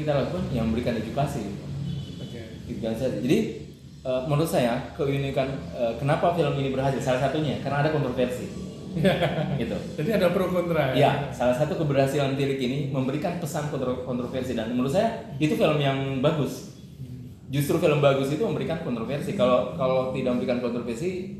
kita lakukan yang memberikan edukasi. Itu saja. Jadi menurut saya keunikan kenapa film ini berhasil salah satunya karena ada kontroversi. Gitu. Jadi ada pro kontra ya. Ya, salah satu keberhasilan Tilik ini memberikan pesan kontroversi dan menurut saya itu film yang bagus. Justru film bagus itu memberikan kontroversi. Kalau tidak memberikan kontroversi,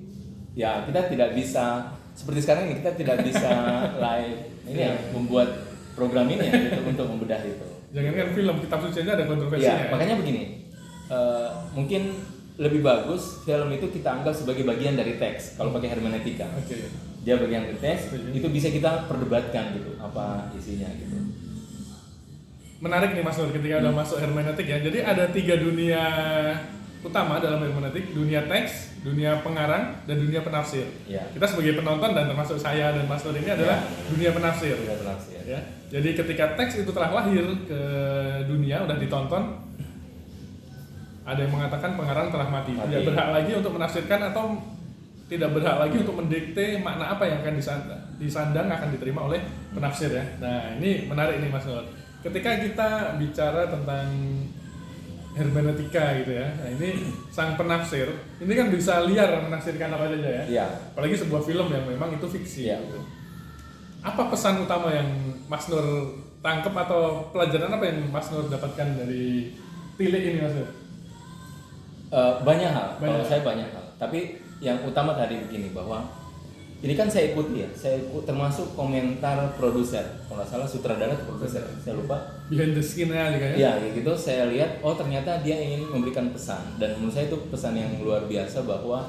ya kita tidak bisa seperti sekarang ini kita tidak bisa live ini ya membuat program ini ya gitu, untuk membedah itu. Jangan kan film kitab suci aja ada kontroversinya. Ya, makanya begini. Mungkin lebih bagus film itu kita anggap sebagai bagian dari teks kalau pakai hermeneutika. Dia bagian dari teks, itu bisa kita perdebatkan gitu apa isinya gitu. Menarik nih Mas Nur ketika udah masuk hermeneutik ya. Jadi ada 3 dunia utama dalam hermeneutik, dunia teks, dunia pengarang, dan dunia penafsir. Ya. Kita sebagai penonton dan termasuk saya dan Mas Nur ini adalah dunia penafsir. Dunia penafsir. Ya. Jadi ketika teks itu telah lahir ke dunia, udah ditonton, ada yang mengatakan pengarang telah mati. Tidak berhak lagi untuk menafsirkan atau tidak berhak lagi untuk mendikte makna apa yang akan disandang akan diterima oleh penafsir ya. Nah ini menarik nih Mas Nur. Ketika kita bicara tentang hermeneutika gitu ya, nah ini sang penafsir, ini kan bisa liar menafsirkan apa saja ya. Iya. Apalagi sebuah film yang memang itu fiksi. Iya. Gitu. Apa pesan utama yang Mas Nur tangkap atau pelajaran apa yang Mas Nur dapatkan dari Tilik ini Mas Nur? Banyak hal. Kalau saya banyak hal. Tapi yang utama tadi begini bahwa ini kan saya ikuti ya, termasuk komentar produser, kalau nggak salah sutradara atau produser, saya lupa. Behind the scene-nya juga ya? Iya, kayak gitu saya lihat, oh ternyata dia ingin memberikan pesan dan menurut saya itu pesan yang luar biasa bahwa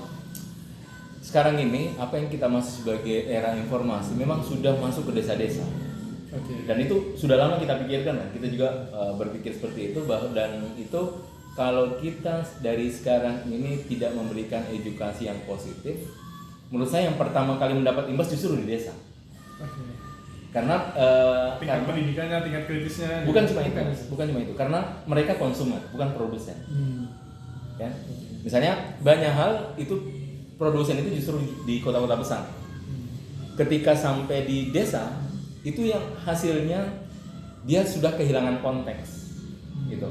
sekarang ini apa yang kita masuk sebagai era informasi memang sudah masuk ke desa-desa. Dan itu sudah lama kita pikirkan, kan? Kita juga berpikir seperti itu dan itu kalau kita dari sekarang ini tidak memberikan edukasi yang positif, menurut saya yang pertama kali mendapat imbas justru di desa. Karena tingkat pendidikannya, tingkat kritisnya. Bukan cuma itu, karena mereka konsumen, bukan produsen. Ya, misalnya banyak hal itu produsen itu justru di kota-kota besar. Ketika sampai di desa, itu yang hasilnya dia sudah kehilangan konteks, gitu.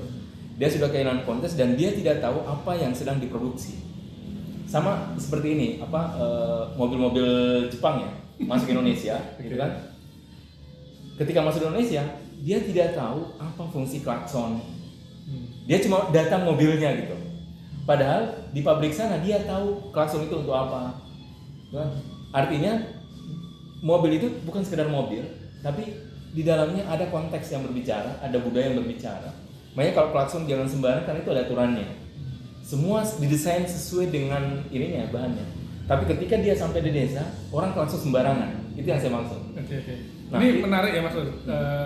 Dia sudah kehilangan konteks dan dia tidak tahu apa yang sedang diproduksi. Sama seperti ini, mobil-mobil Jepang ya masuk Indonesia, gitu kan? Ketika masuk Indonesia, dia tidak tahu apa fungsi klakson. Dia cuma datang mobilnya gitu. Padahal di pabrik sana dia tahu klakson itu untuk apa. Artinya mobil itu bukan sekedar mobil, tapi di dalamnya ada konteks yang berbicara, ada budaya yang berbicara. Makanya kalau klakson jangan sembarangan karena itu ada aturannya. Semua didesain sesuai dengan ininya, bahannya. Tapi ketika dia sampai di desa, orang klakson sembarangan. Itu yang saya maksud. Nah, ini menarik ya Mas.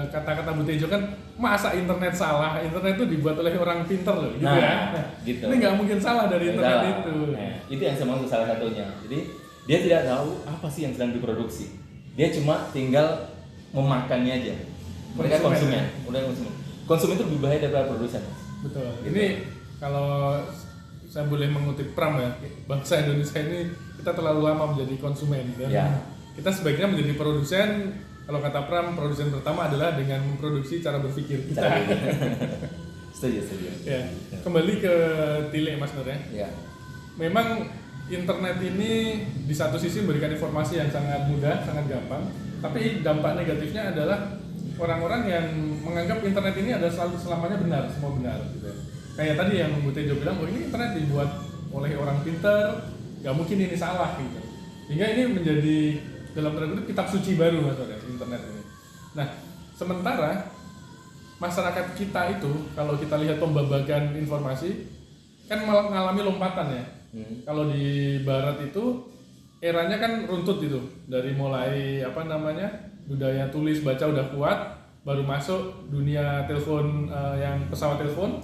Kata-kata Bu Tejo kan, masa internet salah? Internet itu dibuat oleh orang pinter loh, gitu ya. Gitu. Ini nggak mungkin salah dari internet itu. Nah, itu yang saya maksud salah satunya. Jadi dia tidak tahu apa sih yang sedang diproduksi. Dia cuma tinggal memakannya aja. Mereka konsumen. Konsumen itu lebih bahaya daripada produsen. Betul. Gitu. Ini kalau saya boleh mengutip Pram ya, bangsa Indonesia ini kita terlalu lama menjadi konsumen dan kita sebaiknya menjadi produsen. Kalau kata Pram, produsen pertama adalah dengan memproduksi cara berpikir kita. Setuju. Ya. Kembali ke Tilik Mas Nur ya. Memang internet ini di satu sisi memberikan informasi yang sangat mudah, sangat gampang, tapi dampak negatifnya adalah orang-orang yang menganggap internet ini adalah selamanya benar, semua benar gitu. Kayak tadi yang Bu Tejo bilang, oh ini internet dibuat oleh orang pintar, nggak mungkin ini salah gitu. Hingga ini menjadi dalam tanda kutip kitab suci baru Mas Nur, internet ini. Nah, sementara masyarakat kita itu kalau kita lihat pembabagan informasi kan mengalami lompatan ya. Kalau di barat itu eranya kan runtut gitu, dari mulai budaya tulis baca udah kuat, baru masuk dunia telepon yang pesawat telepon,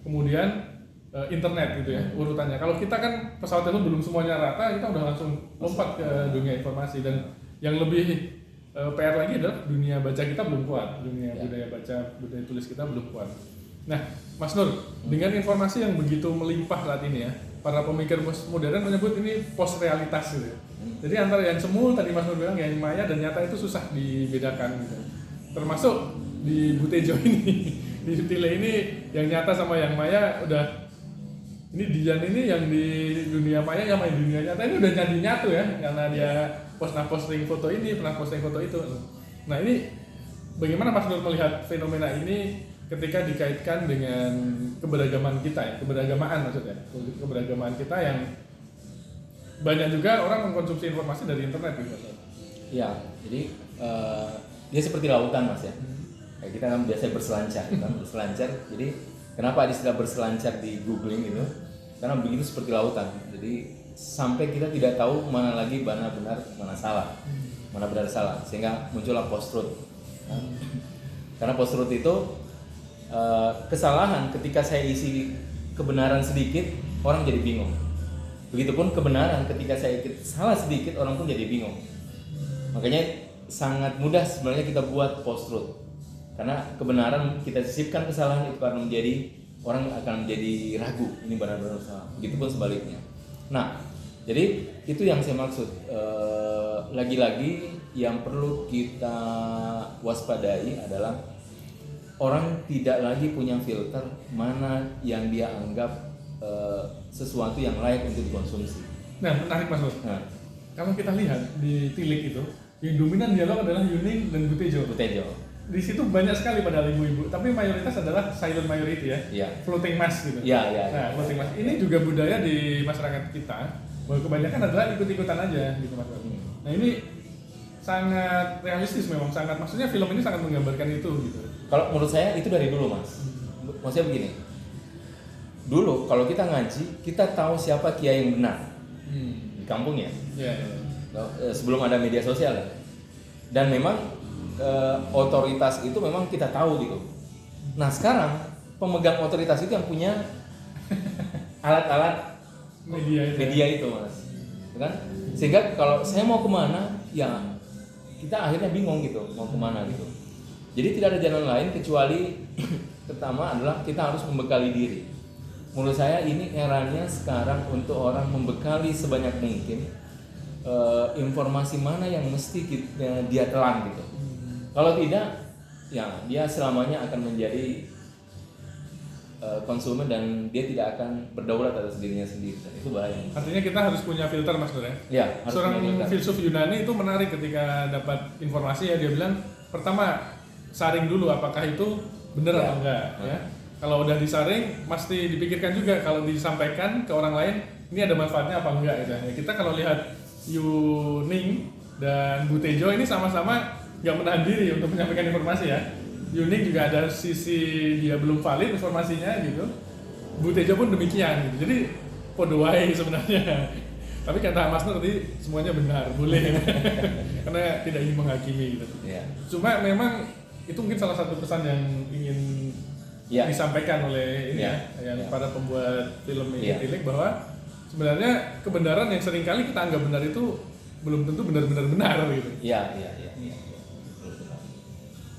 kemudian internet gitu ya urutannya. Kalau kita kan pesawat telepon belum semuanya rata, kita udah langsung lompat ke dunia informasi dan yang lebih PR lagi adalah dunia baca kita belum kuat, dunia budaya baca, budaya tulis kita belum kuat. Nah, Mas Nur, dengan informasi yang begitu melimpah saat ini ya, para pemikir modern menyebut ini post realitas gitu ya. Jadi antara yang semu tadi Mas Nur bilang yang maya dan nyata itu susah dibedakan gitu. Termasuk di Bu Tejo ini. di Tile ini yang nyata sama yang maya udah, ini Dian ini yang di dunia maya sama di dunia nyata ini udah jadi nyatu ya, karena dia posting foto ini, pernah posting foto itu. Nah ini bagaimana Mas Nur melihat fenomena ini ketika dikaitkan dengan keberagaman kita ya, keberagamaan maksudnya, keberagaman kita yang banyak juga orang mengkonsumsi informasi dari internet gitu. Ya, jadi dia seperti lautan Mas ya. Kayak kita kan biasa berselancar, berselancar. Jadi kenapa ada istilah berselancar di googling gitu? Karena begitu seperti lautan. Jadi sampai kita tidak tahu mana lagi mana benar, mana salah, mana benar salah, sehingga muncullah post-truth. Karena post-truth itu kesalahan ketika saya isi kebenaran sedikit, orang jadi bingung. Begitupun kebenaran ketika saya salah sedikit, orang pun jadi bingung. Makanya sangat mudah sebenarnya kita buat post-truth. Karena kebenaran kita sisipkan, kesalahan itu karena menjadi orang akan menjadi ragu, ini benar-benar salah. Begitupun sebaliknya. Nah, jadi itu yang saya maksud. Lagi-lagi yang perlu kita waspadai adalah orang tidak lagi punya filter mana yang dia anggap sesuatu yang layak untuk dikonsumsi. Nah, menarik Mas Nur. Nah, Kalau kita lihat di Tilik itu, yang dominan dialog adalah Yuning dan Butejo. Di situ banyak sekali padahal ibu-ibu, tapi mayoritas adalah silent majority ya, floating mass gitu. Nah, floating mass ini juga budaya di masyarakat kita, bahwa kebanyakan adalah ikut-ikutan aja gitu Mas. Nah ini sangat realistis memang, sangat, maksudnya film ini sangat menggambarkan itu gitu. Kalau menurut saya itu dari dulu Mas. Maksudnya begini, dulu kalau kita ngaji, kita tahu siapa kiai yang benar di kampung ya. Sebelum ada media sosial ya. Dan memang otoritas itu memang kita tahu gitu. Nah sekarang pemegang otoritas itu yang punya alat-alat media itu Mas, kan? Sehingga kalau saya mau kemana, ya kita akhirnya bingung gitu mau kemana gitu. Jadi tidak ada jalan lain kecuali pertama adalah kita harus membekali diri. Menurut saya ini eranya sekarang untuk orang membekali sebanyak mungkin informasi mana yang mesti dia telan gitu. Kalau tidak, ya dia selamanya akan menjadi konsumen dan dia tidak akan berdaulat atas dirinya sendiri. Dan itu bahaya. Artinya kita harus punya filter Mas Nur ya? Ya, harus seorang punya filter. filsuf Yunani itu menarik ketika dapat informasi ya, dia bilang pertama saring dulu apakah itu benar atau enggak ya. Kalau udah disaring pasti dipikirkan juga kalau disampaikan ke orang lain ini ada manfaatnya apa enggak gitu. Ya, kita kalau lihat Yuning dan Butejo ini sama-sama nggak menahan diri untuk menyampaikan informasi ya. Yuning juga ada sisi dia belum valid informasinya gitu. Butejo pun demikian gitu. Jadi podo wae sebenarnya. Tapi kata Mas Nur tadi semuanya benar, boleh. Karena tidak ingin menghakimi gitu. Ya. Cuma memang itu mungkin salah satu pesan yang ingin disampaikan oleh ini yang para pembuat film ini Tilik, bahwa sebenarnya kebenaran yang seringkali kita anggap benar itu belum tentu benar-benar benar gitu. Iya.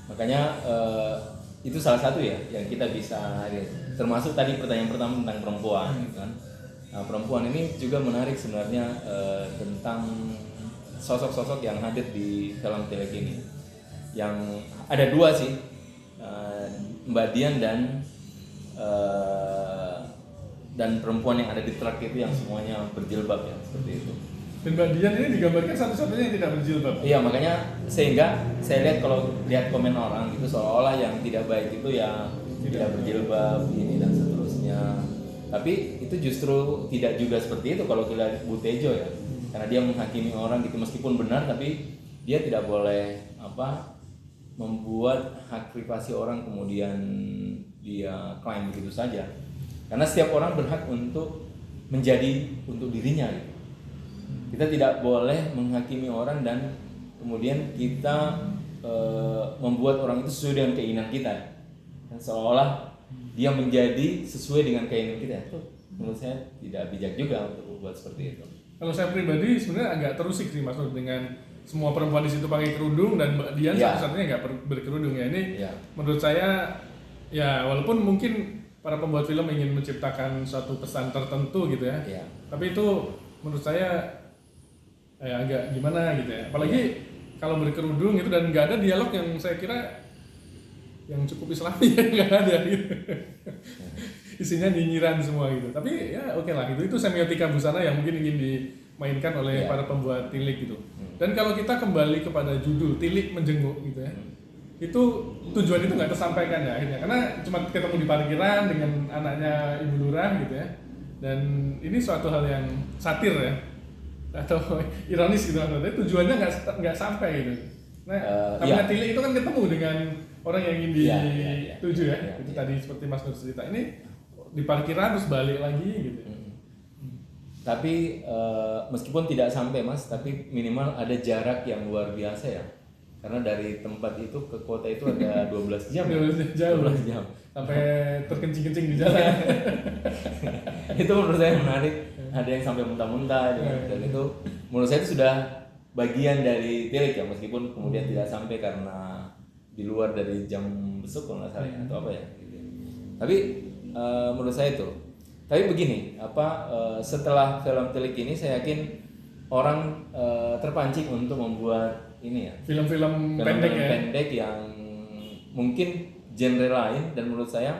Makanya itu salah satu ya yang kita bisa termasuk tadi pertanyaan pertama tentang perempuan gitu kan. Nah, perempuan ini juga menarik sebenarnya tentang sosok-sosok yang hadir di dalam Tilik ini. Yang ada dua sih, Mbak Dian dan perempuan yang ada di truk itu yang semuanya berjilbab ya, seperti itu. Dan Mbak Dian ini digambarkan satu-satunya yang tidak berjilbab. Iya, makanya sehingga saya lihat kalau lihat komen orang gitu seolah-olah yang tidak baik itu ya tidak berjilbab ini dan seterusnya. Tapi itu justru tidak juga seperti itu kalau kita lihat Butejo ya. Karena dia menghakimi orang gitu meskipun benar, tapi dia tidak boleh membuat hak privasi orang kemudian dia klaim begitu saja. Karena setiap orang berhak untuk menjadi untuk dirinya gitu. Kita tidak boleh menghakimi orang dan kemudian kita membuat orang itu sesuai dengan keinginan kita. Dan seolah dia menjadi sesuai dengan keinginan kita. Itu menurut saya tidak bijak juga untuk membuat seperti itu. Kalau saya pribadi sebenarnya agak terusik sih Mas Nur dengan semua perempuan di situ pakai kerudung dan Mbak Dian satu-satunya nggak berkerudung ya. Ini menurut saya ya walaupun mungkin para pembuat film ingin menciptakan suatu pesan tertentu gitu ya. Tapi itu menurut saya agak gimana gitu ya. Apalagi kalau berkerudung itu dan nggak ada dialog yang saya kira yang cukup islami yang nggak ada gitu. Isinya nyinyiran semua gitu. Tapi ya oke lah, itu semiotika busana yang mungkin ingin dimainkan oleh para pembuat tilik gitu. Dan kalau kita kembali kepada judul Tilik Menjenguk gitu ya, itu tujuan itu nggak tersampaikan ya akhirnya, karena cuma ketemu di parkiran dengan anaknya Ibu Lurah gitu ya. Dan ini suatu hal yang satir ya, atau ironis gitu maksudnya, tujuannya nggak sampai gitu. Nah, namanya Tilik itu kan ketemu dengan orang yang ingin dituju ya. Itu tadi seperti Mas Nur cerita, ini di parkiran terus balik lagi gitu. Tapi meskipun tidak sampai Mas, tapi minimal ada jarak yang luar biasa ya. Karena dari tempat itu ke kota itu ada 12 jam. 12 jam. Sampai terkencing-kencing di jalan. Itu menurut saya menarik. Ada yang sampai muntah-muntah dan itu menurut saya itu sudah bagian dari tilik ya, meskipun kemudian tidak sampai karena di luar dari jam besuk kalau nggak salah ya, atau apa ya. Tapi menurut saya itu. Tapi begini, setelah film tilik ini saya yakin orang terpancing untuk membuat ini ya, film-film pendek yang mungkin genre lain, dan menurut saya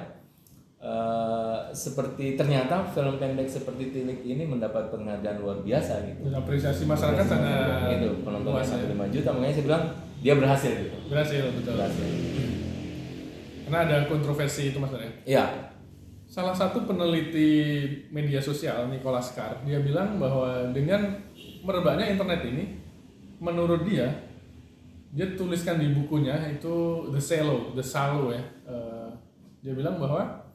seperti ternyata film pendek seperti Tilik ini mendapat penghargaan luar biasa gitu. Dan apresiasi masyarakat sangat itu penontonnya sampai 5 juta, makanya saya bilang dia berhasil gitu. Berhasil, betul. Berhasil. Karena ada kontroversi itu Mas ya. Iya. Salah satu peneliti media sosial Nicholas Carr, dia bilang bahwa dengan merebaknya internet ini, menurut dia tuliskan di bukunya itu The Shallow ya. Dia bilang bahwa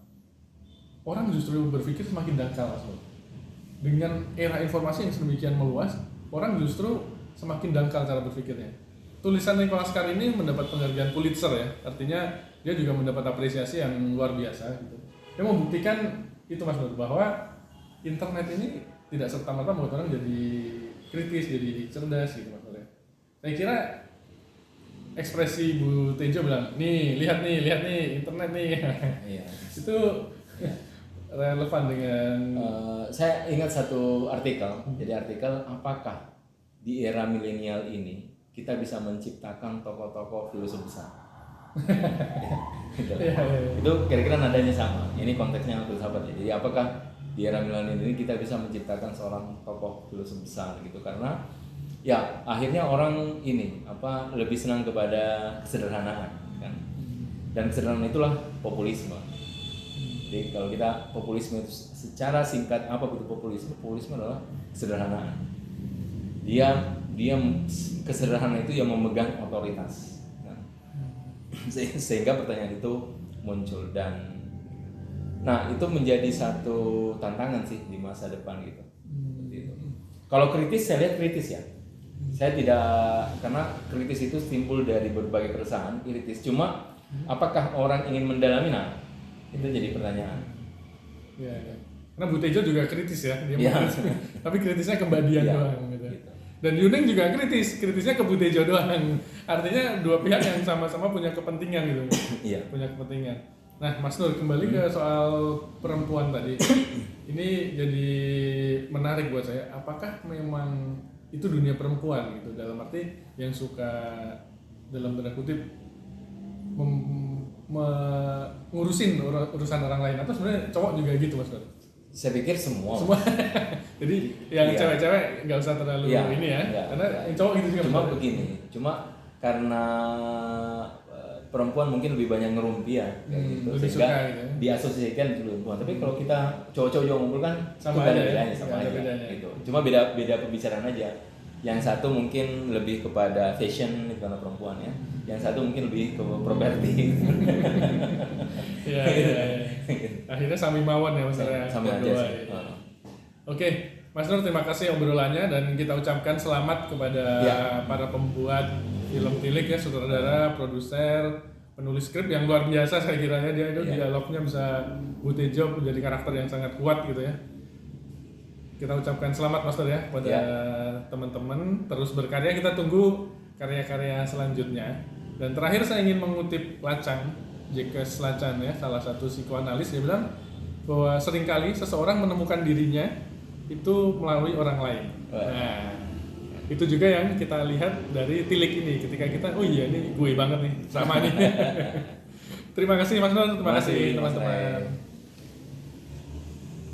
orang justru berpikir semakin dangkal Mas. Dengan era informasi yang sedemikian meluas, orang justru semakin dangkal cara berpikirnya. Tulisan Nicholas Carr ini mendapat penghargaan Pulitzer ya, artinya dia juga mendapat apresiasi yang luar biasa gitu. Dia membuktikan itu Mas Nur, bahwa internet ini tidak serta-merta membuat orang jadi kritis, jadi cerdas gitu Mas Nur. Saya kira ekspresi Bu Tejo bilang, lihat nih internet nih. Iya. Itu relevan dengan saya ingat satu artikel. Jadi artikel, apakah di era milenial ini kita bisa menciptakan tokoh-tokoh filosof besar? Gitu. Itu kira-kira nadanya sama. Ini konteksnya filsafat ya. Jadi apakah di era milenial ini kita bisa menciptakan seorang tokoh filosof besar gitu? Karena ya akhirnya orang ini lebih senang kepada kesederhanaan kan. Dan kesederhanaan itulah populisme. Jadi kalau kita populisme itu secara singkat, apa itu populisme? Populisme adalah kesederhanaan. Dia kesederhanaan itu yang memegang otoritas. Sehingga pertanyaan itu muncul, dan itu menjadi satu tantangan sih di masa depan gitu. Seperti itu. Kalau kritis, saya lihat kritis ya. Saya tidak, karena kritis itu timbul dari berbagai keresahan, kritis. Cuma apakah orang ingin mendalami? Itu jadi pertanyaan. Ya. Karena Bu Tejo juga kritis ya, dia tapi kritisnya ke Mbak Dian doang gitu. Dan Yuneng juga kritisnya ke Bu Tejo doang. Artinya dua pihak yang sama-sama punya kepentingan gitu. Iya. Punya kepentingan. Nah, Mas Nur, kembali ke soal perempuan tadi. Ini jadi menarik buat saya. Apakah memang itu dunia perempuan gitu, dalam arti yang suka dalam tanda kutip ngurusin urusan orang lain, atau sebenarnya cowok juga gitu Mas Nur? Saya pikir semua. Jadi yang cewek-cewek nggak usah terlalu ini ya, karena yang cowok gitu juga. Cuma begini, karena perempuan mungkin lebih banyak ngerumpi ya, kayak gitu, sehingga gitu, diasosiasikan itu perempuan. Tapi kalau kita cowok-cowok juga ngumpul kan sama aja, sama aja. Gitu. Cuma beda pembicaraan aja. Yang satu mungkin lebih kepada fashion karena perempuan ya. Yang satu mungkin lebih ke properti. Iya. Akhirnya sami mawon ya Mas ya. Sama aja sih. Oke, Mas Nur, terima kasih obrolannya, dan kita ucapkan selamat kepada para pembuat film Tilik ya, sutradara, produser, penulis skrip yang luar biasa. Saya kiranya dia itu dialognya bisa Bu Tejo menjadi karakter yang sangat kuat gitu ya. Kita ucapkan selamat Mas Nur ya pada teman-teman, terus berkarya, kita tunggu karya-karya selanjutnya. Dan terakhir saya ingin mengutip Lacang, Jekes Lacang ya, salah satu psikoanalis, dia bilang bahwa seringkali seseorang menemukan dirinya itu melalui orang lain. Nah, itu juga yang kita lihat dari Tilik ini, ketika kita, oh iya ini gue banget nih, sama nih. Terima kasih Mas Nur, terima Terima kasih kasih, Mas teman-teman. Ray.